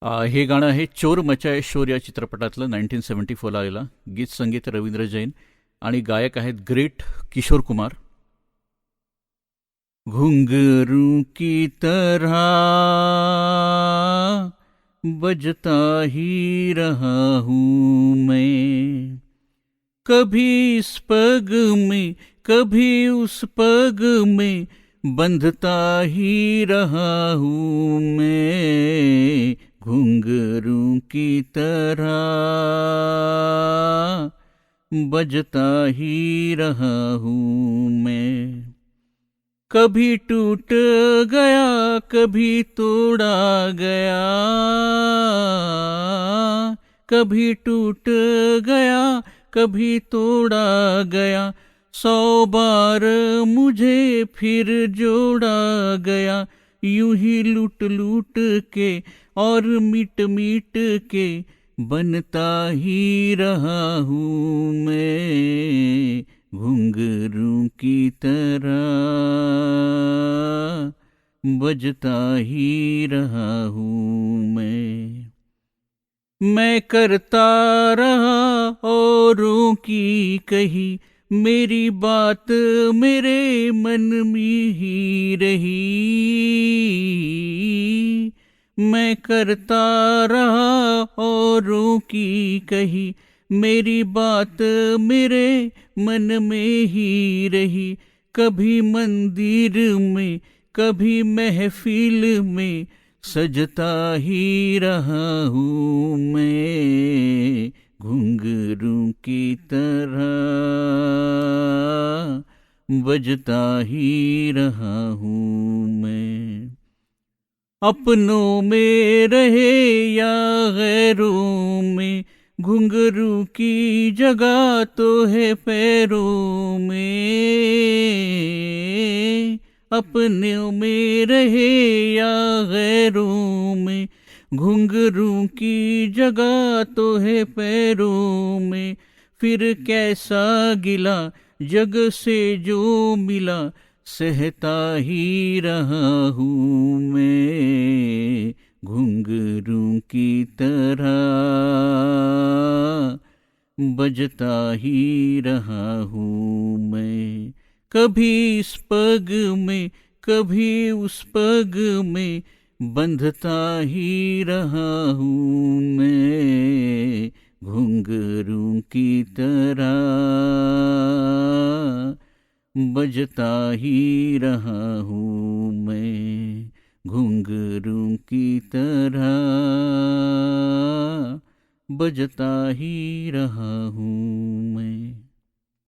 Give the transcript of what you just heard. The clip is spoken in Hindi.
हे गाणं आहे चोर मचाये शोर या चित्रपटातलं 1974ला आलेलं. गीत संगीत रवींद्र जैन आणि गायक आहेत ग्रेट किशोर कुमार. घुंघरू की तरह बजता ही रहा हूँ मैं, कभी इस पग में कभी उस पग में बंधता ही रहा हूँ मैं. घुंघरू की तरह बजता ही रहा हूँ मैं. कभी टूट गया कभी तोड़ा गया, कभी टूट गया कभी तोड़ा गया, 100 बार मुझे फिर जोड़ा गया. यूं ही लूट लूट के और मीट मीट के बनता ही रहा हूँ मैं. घुंघरू की तरह बजता ही रहा हूँ मैं. मैं करता रहा औरों की कही, मेरी बात मेरे मन में ही रही. मैं करता रहा औरों की कही, मेरी बात मेरे मन में ही रही. कभी मंदिर में कभी महफिल में सजता ही रहा हूँ मैं. घुंघरू की तरह बजता ही रहा हूँ मैं. अपनों में रहे या गैरों में, घुंघरू की जगह तो है पैरों में. अपनों में रहे या गैरों में, घुंघरू की जगह तो है पैरों में. फिर कैसा गिला जग से जो मिला, सहता ही रहा हूँ मैं. घुंघरू की तरह बजता ही रहा हूँ मैं. कभी इस पग में कभी उस पग में बंधता ही रहा हूँ मैं. घुंघरू की तरह बजता ही रहा हूँ मैं. घुंघरू की तरह बजता ही रहा हूँ